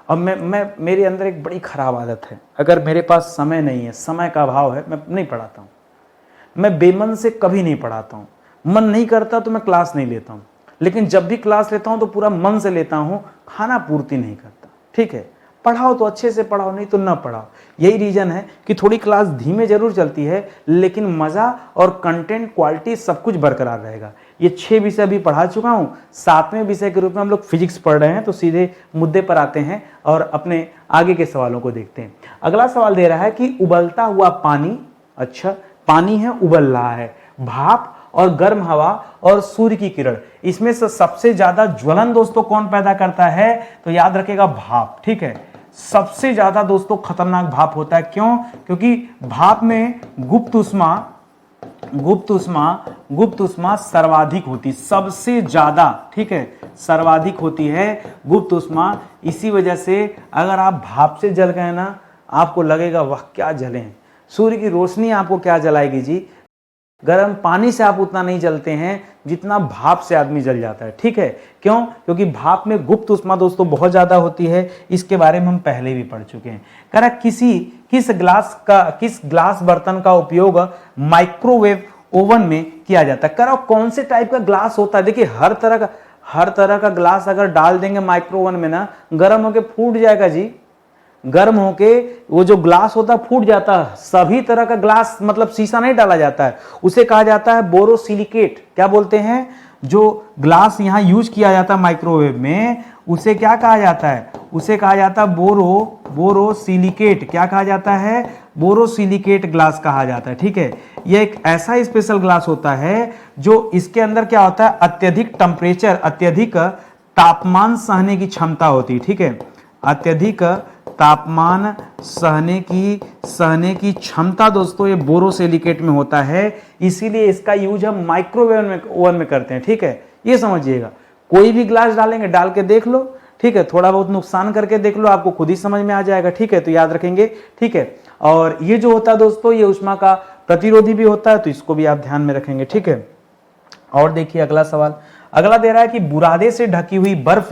अब मैं मेरे अंदर एक बड़ी खराब आदत है, अगर मेरे पास समय नहीं है, समय का अभाव है, मैं नहीं पढ़ाता हूँ। मैं बेमन से कभी नहीं पढ़ाता हूँ, मन नहीं करता तो मैं क्लास नहीं लेता हूँ, लेकिन जब भी क्लास लेता हूँ तो पूरा मन से लेता हूँ, खाना पूर्ति नहीं करता, ठीक है। पढ़ाओ तो अच्छे से पढ़ाओ, नहीं तो ना पढ़ाओ। यही रीजन है कि थोड़ी क्लास धीमे जरूर चलती है लेकिन मजा और कंटेंट क्वालिटी सब कुछ बरकरार रहेगा। ये 6 विषय अभी पढ़ा चुका हूँ, 7वें विषय के रूप में हम लोग फिजिक्स पढ़ रहे हैं। तो सीधे मुद्दे पर आते हैं और अपने आगे के सवालों को देखते हैं। अगला सवाल दे रहा है कि उबलता हुआ पानी, अच्छा पानी है, उबल रहा है, भाप और गर्म हवा और सूर्य की किरण। इसमें से सबसे ज्यादा ज्वलन दोस्तों कौन पैदा करता है? तो याद रखेगा भाप, ठीक है। सबसे ज्यादा दोस्तों खतरनाक भाप होता है। क्यों? क्योंकि भाप में गुप्त उष्मा सर्वाधिक होती, सबसे ज्यादा, ठीक है, सर्वाधिक होती है गुप्त उष्मा। इसी वजह से अगर आप भाप से जल गए ना, आपको लगेगा वाह क्या जले हैं। सूर्य की रोशनी आपको क्या जलाएगी जी? गर्म पानी से आप उतना नहीं जलते हैं जितना भाप से आदमी जल जाता है, ठीक है। क्यों? क्योंकि भाप में गुप्त उष्मा दोस्तों बहुत ज्यादा होती है। इसके बारे में हम पहले भी पढ़ चुके हैं। किस ग्लास बर्तन का उपयोग माइक्रोवेव ओवन में किया जाता है? कौन से टाइप का ग्लास होता है? देखिए हर तरह का ग्लास अगर डाल देंगे माइक्रो ओवन में ना, गर्म होके फूट जाएगा जी। गर्म होके वो जो ग्लास होता है फूट जाता है। सभी तरह का ग्लास मतलब शीशा नहीं डाला जाता है, उसे कहा जाता है बोरोसिलिकेट। क्या बोलते हैं? जो ग्लास यहां यूज किया जाता है माइक्रोवेव में, उसे क्या कहा जाता है? उसे कहा जाता है बोरोसिलिकेट। क्या कहा जाता है? बोरोसिलिकेट ग्लास कहा जाता है, ठीक है। यह एक ऐसा स्पेशल ग्लास होता है जो इसके अंदर क्या होता है? अत्यधिक तापमान सहने की क्षमता होती है, ठीक है। अत्यधिक तापमान सहने की क्षमता दोस्तों ये बोरोसिलिकेट में होता है। इसीलिए इसका यूज हम माइक्रोवेव ओवन में करते हैं, ठीक है। ये समझिएगा, कोई भी ग्लास डालेंगे, डाल के देख लो, ठीक है। थोड़ा बहुत नुकसान करके देख लो, आपको खुद ही समझ में आ जाएगा, ठीक है। तो याद रखेंगे, ठीक है। और ये जो होता है दोस्तों, ये उष्मा का प्रतिरोधी भी होता है, तो इसको भी आप ध्यान में रखेंगे, ठीक है। और देखिए अगला सवाल, अगला दे रहा है कि बुरादे से ढकी हुई बर्फ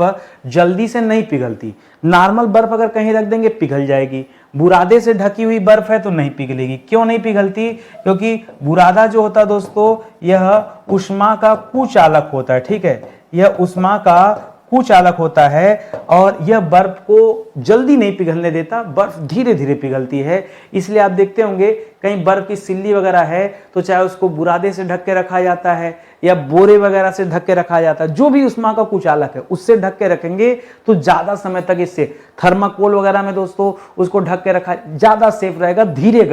जल्दी से नहीं पिघलती। नॉर्मल बर्फ अगर कहीं रख देंगे पिघल जाएगी, बुरादे से ढकी हुई बर्फ है तो नहीं पिघलेगी। क्यों नहीं पिघलती? क्योंकि बुरादा जो होता है दोस्तों, यह उष्मा का कुचालक होता है, ठीक है। यह उष्मा का कुचालक होता है और यह बर्फ को जल्दी नहीं पिघलने देता, बर्फ धीरे धीरे पिघलती है। इसलिए आप देखते होंगे कहीं बर्फ की सिल्ली वगैरह है तो चाहे उसको बुरादे से ढक के रखा जाता है या बोरे वगैरह से ढक के रखा जाता है, जो भी उष्मा का कुचालक है उससे ढक के रखेंगे तो ज्यादा समय तक इससे, थर्माकोल वगैरह में दोस्तों उसको ढक के रखा ज्यादा सेफ रहेगा, धीरे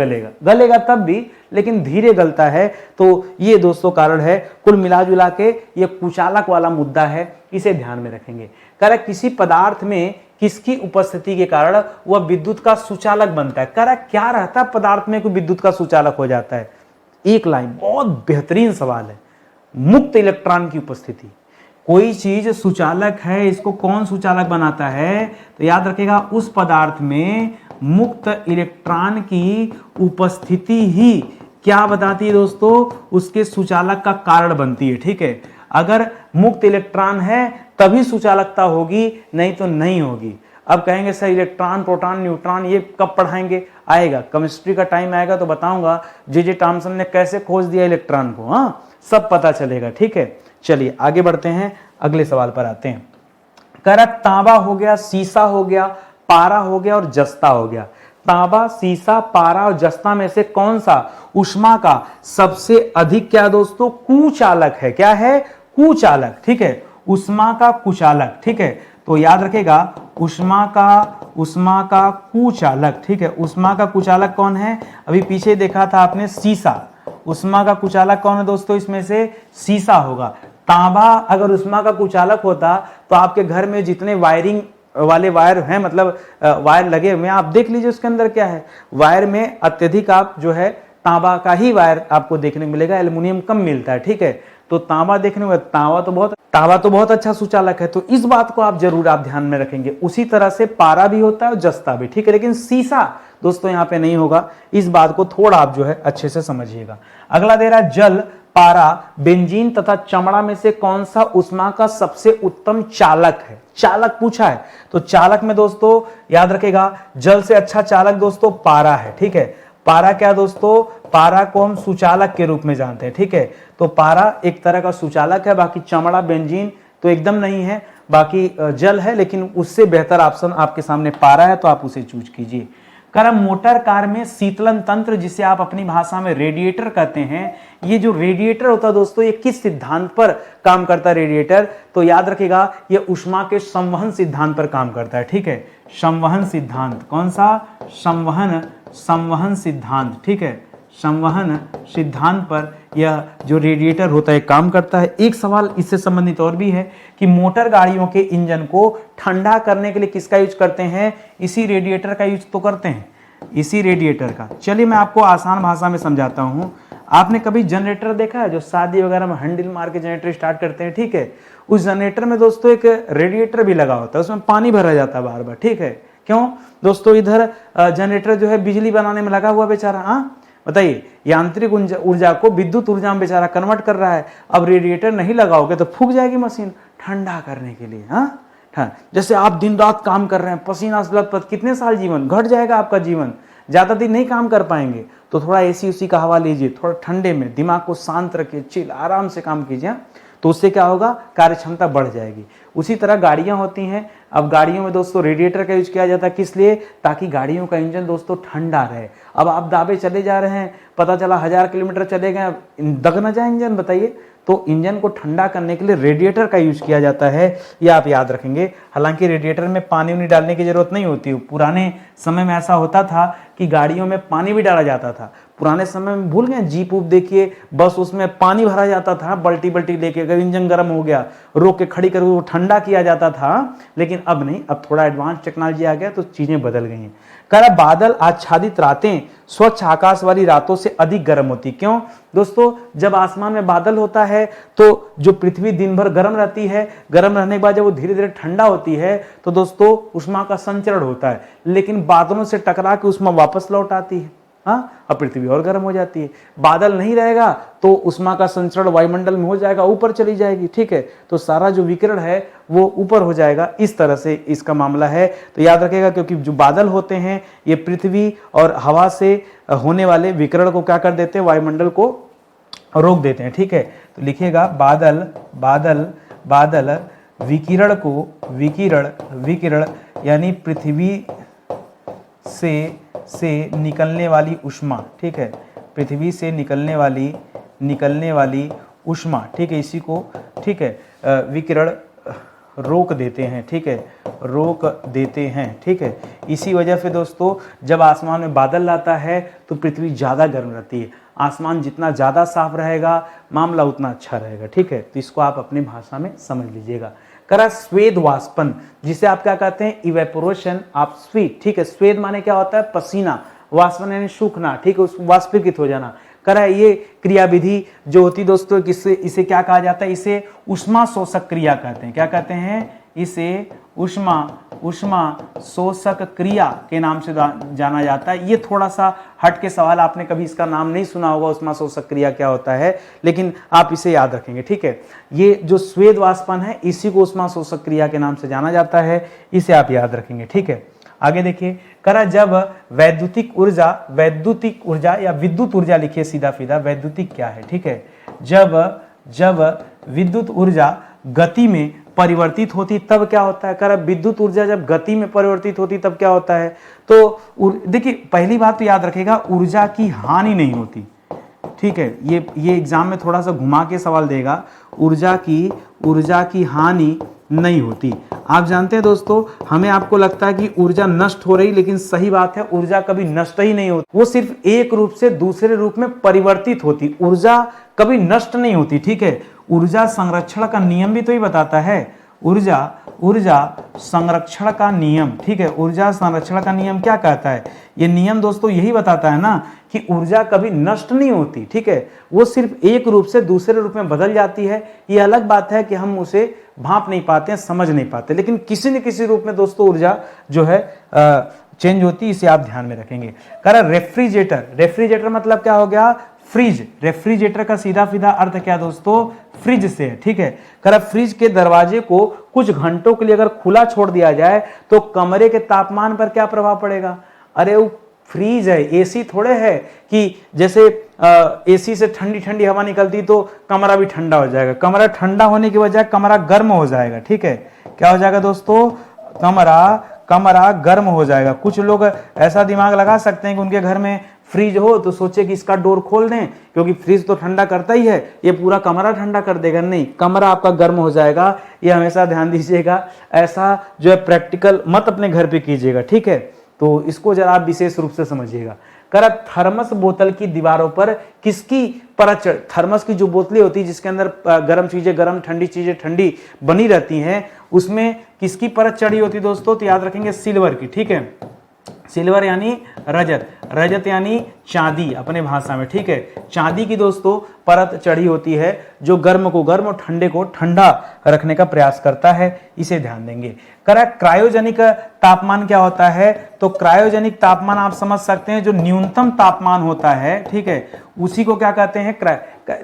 गलेगा तब भी, लेकिन धीरे गलता है। तो ये दोस्तों कारण है। कुल मिला जुला के ये कुचालक वाला मुद्दा है, इसे ध्यान में रखेंगे। करेक्ट, किसी पदार्थ में किसकी उपस्थिति के कारण वह विद्युत का सुचालक बनता है? करेक्ट, क्या रहता है पदार्थ में कोई विद्युत का सुचालक हो जाता है? एक लाइन, बहुत बेहतरीन सवाल है। मुक्त इलेक्ट्रॉन की उपस्थिति। कोई चीज सुचालक है, इसको कौन सुचालक बनाता है? तो याद रखिएगा, उस पदार्थ में मुक्त इलेक्ट्रॉन की उपस्थिति ही क्या बताती है दोस्तों? उसके सुचालक का कारण बनती है, ठीक है। अगर मुक्त इलेक्ट्रॉन है तभी सुचालकता होगी, नहीं तो नहीं होगी। अब कहेंगे सर इलेक्ट्रॉन, प्रोटॉन, न्यूट्रॉन ये कब पढ़ाएंगे? आएगा, केमिस्ट्री का टाइम आएगा तो बताऊंगा जे थॉमसन ने कैसे खोज दिया इलेक्ट्रॉन को, हाँ सब पता चलेगा, ठीक है। चलिए आगे बढ़ते हैं, अगले सवाल पर आते हैं। करक तांबा हो गया, सीसा हो गया, पारा हो गया और जस्ता हो गया। तांबा, सीसा, पारा और जस्ता में से कौन सा उष्मा का सबसे अधिक क्या दोस्तों कुचालक है? क्या है? कुचालक, ठीक है। उष्मा का कुचालक, ठीक है। तो याद रखेगा उष्मा का कुचालक, ठीक है। उष्मा का कुचालक कौन है? अभी पीछे देखा था आपने सीसा। उष्मा का कुचालक कौन है दोस्तों? इसमें से सीसा होगा। तांबा अगर उष्मा का कुचालक होता तो आपके घर में जितने वायरिंग वाले वायर हैं, मतलब वायर लगे हुए हैं, आप देख लीजिए उसके अंदर क्या है। वायर में अत्यधिक आप जो है तांबा का ही वायर आपको देखने को मिलेगा, एल्युमिनियम कम मिलता है, ठीक है। तो तांबा देखने में तांबा तो बहुत अच्छा सुचालक है, तो इस बात को आप जरूर ध्यान में रखेंगे। उसी तरह से पारा भी होता है और जस्ता भी, ठीक है। लेकिन सीसा दोस्तों यहाँ पे नहीं होगा, इस बात को थोड़ा आप जो है अच्छे से समझिएगा। अगला दे रहा है जल, पारा, बेंजीन तथा चमड़ा में से कौन सा उष्मा का सबसे उत्तम चालक है? चालक पूछा है, तो चालक में दोस्तों याद रखेगा जल से अच्छा चालक दोस्तों पारा है, ठीक है। पारा क्या दोस्तों? पारा को हम सुचालक के रूप में जानते हैं, ठीक है। तो पारा एक तरह का सुचालक है, बाकी चमड़ा, बेंजीन तो एकदम नहीं है, बाकी जल है, लेकिन उससे बेहतर ऑप्शन आपके सामने पारा है, तो आप उसे चूज कीजिए। करम मोटर कार में शीतलन तंत्र, जिसे आप अपनी भाषा में रेडिएटर कहते हैं, ये जो रेडिएटर होता है दोस्तों, ये किस सिद्धांत पर काम करता है रेडिएटर? तो याद रखिएगा ये उष्मा के संवहन सिद्धांत पर काम करता है, ठीक है। संवहन सिद्धांत, कौन सा? संवहन सिद्धांत, ठीक है। संवहन सिद्धांत पर यह जो रेडिएटर होता है काम करता है। एक सवाल इससे संबंधित और भी है कि मोटर गाड़ियों के इंजन को ठंडा करने के लिए किसका यूज करते हैं? इसी रेडिएटर का यूज तो करते हैं, इसी रेडिएटर का। चलिए मैं आपको आसान भाषा में समझाता हूँ। आपने कभी जनरेटर देखा है जो शादी वगैरह में हैंडल मार के जनरेटर स्टार्ट करते हैं, ठीक है? उस जनरेटर में दोस्तों एक रेडिएटर भी लगा होता है, उसमें पानी भरा जाता है बार बार, ठीक है? क्यों दोस्तों? इधर जनरेटर जो है बिजली बनाने में लगा हुआ बेचारा, हाँ बताइए, यांत्रिक ऊर्जा को विद्युत ऊर्जा में बेचारा कन्वर्ट कर रहा है। अब रेडिएटर नहीं लगाओगे तो फूक जाएगी मशीन ठंडा करने के लिए, हाँ। जैसे आप दिन रात काम कर रहे हैं, पसीना से लथपथ, कितने साल जीवन घट जाएगा आपका, जीवन ज्यादा दिन नहीं काम कर पाएंगे। तो थोड़ा एसी उसी का हवा लीजिए, थोड़ा ठंडे में दिमाग को शांत रखिए, चिल आराम से काम कीजिए, तो उससे क्या होगा? कार्य क्षमता बढ़ जाएगी। उसी तरह गाड़ियां होती हैं। अब गाड़ियों में दोस्तों रेडिएटर का यूज किया जाता है, किस लिए? ताकि गाड़ियों का इंजन दोस्तों ठंडा रहे। अब आप दाबे चले जा रहे हैं, पता चला 1000 किलोमीटर चले गए, दग न जाए इंजन, बताइए। तो इंजन को ठंडा करने के लिए रेडिएटर का यूज किया जाता है, ये आप याद रखेंगे। हालांकि रेडिएटर में पानी उनी डालने की जरूरत नहीं होती। पुराने समय में ऐसा होता था कि गाड़ियों में पानी भी डाला जाता था। पुराने समय में भूल गए, जीप उप देखिए, बस उसमें पानी भरा जाता था, बल्टी बल्टी लेके, अगर इंजन गर्म हो गया रोक के खड़ी करके वो ठंडा किया जाता था। लेकिन अब नहीं, अब थोड़ा एडवांस टेक्नोलॉजी आ गया तो चीजें बदल गई हैं। कह रहा बादल आच्छादित रातें स्वच्छ आकाश वाली रातों से अधिक गर्म होती। क्यों दोस्तों? जब आसमान में बादल होता है तो जो पृथ्वी दिन भर गर्म रहती है, गर्म रहने के बाद जब वो धीरे धीरे ठंडा होती है तो दोस्तों उष्मा का संचरण होता है, लेकिन बादलों से टकरा के उष्मा वापस लौट आती है, हाँ, अब पृथ्वी और गर्म हो जाती है। बादल नहीं रहेगा तो उष्मा का संचरण वायुमंडल में हो जाएगा, ऊपर चली जाएगी, ठीक है? तो सारा जो विकिरण है वो ऊपर हो जाएगा। इस तरह से इसका मामला है, तो याद रखिएगा, क्योंकि जो बादल होते हैं ये पृथ्वी और हवा से होने वाले विकिरण को क्या कर देते हैं? वायुमंडल को रोक देते हैं, ठीक है? तो लिखिएगा बादल बादल बादल विकिरण को विकिरण यानी पृथ्वी से निकलने वाली उष्मा, ठीक है? पृथ्वी से निकलने वाली उष्मा, ठीक है? इसी को, ठीक है, विकिरण रोक देते हैं, ठीक है? रोक देते हैं, ठीक है? इसी वजह से दोस्तों जब आसमान में बादल आता है तो पृथ्वी ज़्यादा गर्म रहती है। आसमान जितना ज़्यादा साफ रहेगा मामला उतना अच्छा रहेगा, ठीक है? तो इसको आप अपनी भाषा में समझ लीजिएगा। करा स्वेद वाष्पन, जिसे आप क्या कहते हैं? इवेपोरेशन ऑफ स्वेट, ठीक है? स्वेद माने क्या होता है? पसीना, वाष्पन यानी सूखना, ठीक है? उस वाष्पीकृत हो जाना। करा ये क्रियाविधि जो होती दोस्तों, किससे इसे क्या कहा जाता है? इसे उष्मा शोषक क्रिया कहते हैं। क्या कहते हैं? इसे उष्मा शोषक क्रिया के नाम से जाना जाता है। ये थोड़ा सा हट के सवाल, आपने कभी इसका नाम नहीं सुना होगा, उष्मा शोषक क्रिया क्या होता है, लेकिन आप इसे याद रखेंगे, ठीक है? ये जो स्वेद वाष्पन है इसी को उष्मा शोषक क्रिया के नाम से जाना जाता है, इसे आप याद रखेंगे, ठीक है? आगे देखिए, करा जब वैद्युतिक ऊर्जा या विद्युत ऊर्जा, लिखिए सीधा सीधा, वैद्युतिक क्या है, ठीक है? जब विद्युत ऊर्जा गति में परिवर्तित होती तब क्या होता है? कह विद्युत ऊर्जा जब गति में परिवर्तित होती तब क्या होता है? तो देखिए पहली बात तो याद रखेगा, ऊर्जा की हानि नहीं होती, ठीक है? ये एग्जाम में थोड़ा सा घुमा के सवाल देगा। ऊर्जा की हानि नहीं होती। आप जानते हैं दोस्तों, हमें आपको लगता है कि ऊर्जा नष्ट हो रही, लेकिन सही बात है, ऊर्जा कभी नष्ट ही नहीं होती, वो सिर्फ एक रूप से दूसरे रूप में परिवर्तित होती। ऊर्जा कभी नष्ट नहीं होती, ठीक है? ऊर्जा संरक्षण का नियम भी तो ही बताता है, ऊर्जा संरक्षण का नियम, ठीक है? ऊर्जा संरक्षण का नियम क्या कहता है? ये नियम दोस्तों यही बताता है ना कि ऊर्जा कभी नष्ट नहीं होती, ठीक है? वो सिर्फ एक रूप से दूसरे रूप में बदल जाती है। ये अलग बात है कि हम उसे भांप नहीं पाते हैं, समझ नहीं पाते, लेकिन किसी न किसी रूप में दोस्तों ऊर्जा जो है चेंज होती है, इसे आप ध्यान में रखेंगे। कह रहा रेफ्रिजरेटर मतलब क्या हो गया? फ्रिज। रेफ्रिजरेटर का सीधा सीधा अर्थ क्या दोस्तों? फ्रिज से, ठीक है? कह रहा फ्रिज के दरवाजे को कुछ घंटों के लिए अगर खुला छोड़ दिया जाए तो कमरे के तापमान पर क्या प्रभाव पड़ेगा? अरे वो फ्रीज है, एसी थोड़े है कि जैसे एसी से ठंडी ठंडी हवा निकलती तो कमरा भी ठंडा हो जाएगा। कमरा ठंडा होने की बजाय कमरा गर्म हो जाएगा, ठीक है? क्या हो जाएगा दोस्तों? कमरा गर्म हो जाएगा। कुछ लोग ऐसा दिमाग लगा सकते हैं कि उनके घर में फ्रिज हो तो सोचे कि इसका डोर खोल दें, क्योंकि फ्रिज तो ठंडा करता ही है, ये पूरा कमरा ठंडा कर देगा। नहीं, कमरा आपका गर्म हो जाएगा, ये हमेशा ध्यान दीजिएगा। ऐसा जो है प्रैक्टिकल मत अपने घर पे कीजिएगा, ठीक है? तो इसको जरा आप विशेष रूप से समझिएगा। करा थर्मस बोतल की दीवारों पर किसकी परत थर्मस की जो बोतलें होती है जिसके अंदर गर्म चीजें गर्म, ठंडी चीजें ठंडी बनी रहती हैं, उसमें किसकी परत चढ़ी होती है दोस्तों? तो याद रखेंगे सिल्वर की। ठीक है, सिल्वर यानी रजत, रजत यानी चांदी अपने भाषा में। ठीक है, चांदी की दोस्तों परत चढ़ी होती है जो गर्म को गर्म और ठंडे को ठंडा रखने का प्रयास करता है, इसे ध्यान देंगे। करेक्ट। क्रायोजेनिक तापमान क्या होता है? तो क्रायोजेनिक तापमान आप समझ सकते हैं जो न्यूनतम तापमान होता है, ठीक है, उसी को क्या कहते हैं?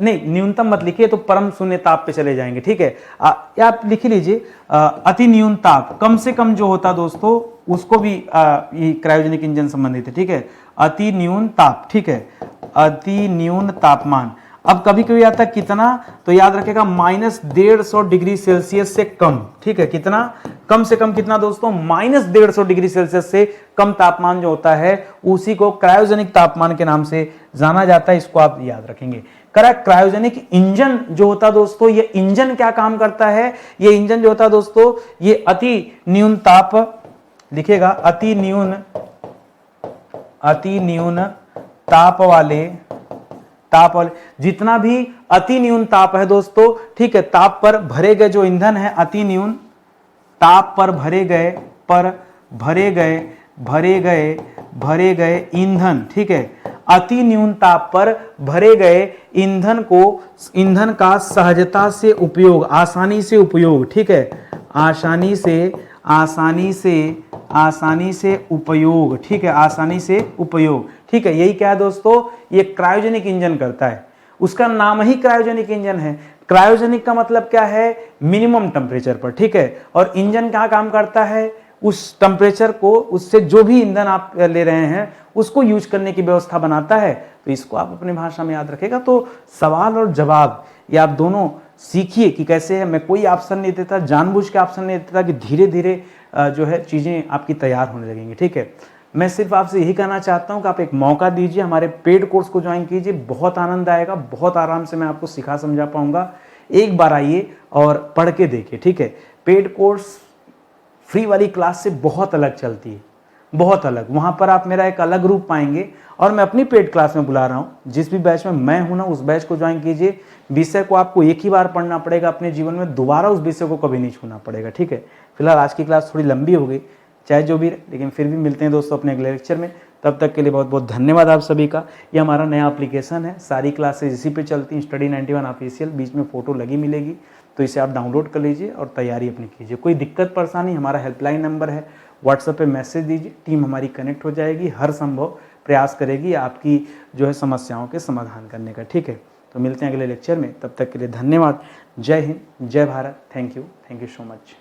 नहीं, न्यूनतम मत लिखिए तो परम शून्य ताप पे चले जाएंगे। ठीक है, आप लिख लीजिए अति न्यून ताप, कम से कम जो होता दोस्तों उसको भी ये क्रायोजेनिक इंजन संबंधित है। ठीक है, अति न्यून ताप। ठीक है, अति न्यून तापमान। अब कभी कभी आता है कितना, तो याद रखेगा -150 डिग्री सेल्सियस से कम। ठीक है, कितना? कम से कम कितना दोस्तों? -150 डिग्री सेल्सियस से कम तापमान जो होता है उसी को क्रायोजेनिक तापमान के नाम से जाना जाता है, इसको आप याद रखेंगे। करेक्ट। क्रायोजेनिक इंजन जो होता दोस्तों, ये इंजन क्या काम करता है? ये इंजन जो होता दोस्तों, ये अति न्यून ताप, लिखिएगा अति न्यून ताप वाले जितना भी अति न्यून ताप है दोस्तों, ठीक है, ताप पर भरे गए जो ईंधन है, अति न्यून ताप पर भरे गए ईंधन, ठीक है, अति न्यून ताप पर भरे गए ईंधन का सहजता से उपयोग, आसानी से उपयोग, ठीक है, आसानी से उपयोग, ठीक है, आसानी से उपयोग, ठीक है, यही क्या है दोस्तों? ये क्रायोजेनिक इंजन करता है, उसका नाम ही क्रायोजेनिक इंजन है। क्रायोजेनिक का मतलब क्या है? मिनिमम टेम्परेचर पर। ठीक है, और इंजन क्या काम करता है? उस टेम्परेचर को, उससे जो भी ईंधन आप ले रहे हैं उसको यूज करने की व्यवस्था बनाता है। तो इसको आप अपनी भाषा में याद रखेगा। तो सवाल और जवाब ये आप दोनों सीखिए कि कैसे है। मैं कोई ऑप्शन नहीं देता, जानबूझ के ऑप्शन नहीं देता कि धीरे धीरे जो है चीज़ें आपकी तैयार होने लगेंगी। ठीक है, मैं सिर्फ आपसे यही कहना चाहता हूं कि आप एक मौका दीजिए, हमारे पेड कोर्स को ज्वाइन कीजिए, बहुत आनंद आएगा, बहुत आराम से मैं आपको सिखा समझा पाऊंगा। एक बार आइए और पढ़ के देखिए। ठीक है, पेड कोर्स फ्री वाली क्लास से बहुत अलग चलती है, बहुत अलग। वहां पर आप मेरा एक अलग रूप पाएंगे और मैं अपनी पेड क्लास में बुला रहा हूं। जिस भी बैच में मैं हूं ना, उस बैच को ज्वाइन कीजिए। विषय को आपको एक ही बार पढ़ना पड़ेगा अपने जीवन में, दोबारा उस विषय को कभी नहीं छूना पड़ेगा। ठीक है, फिलहाल आज की क्लास थोड़ी लंबी हो गई, चाहे जो भी, लेकिन फिर भी मिलते हैं दोस्तों अपने अगले लेक्चर में। तब तक के लिए बहुत बहुत धन्यवाद आप सभी का। ये हमारा नया एप्लीकेशन है, सारी क्लासेज इसी पे चलती हैं, स्टडी 91 ऑफिशियल, बीच में फोटो लगी मिलेगी, तो इसे आप डाउनलोड कर लीजिए और तैयारी अपनी कीजिए। कोई दिक्कत परेशानी, हमारा हेल्पलाइन नंबर है, व्हाट्सएप पे मैसेज दीजिए, टीम हमारी कनेक्ट हो जाएगी, हर संभव प्रयास करेगी आपकी जो है समस्याओं के समाधान करने का। ठीक है, तो मिलते हैं अगले लेक्चर में, तब तक के लिए धन्यवाद। जय हिंद, जय Bharat, thank you so much.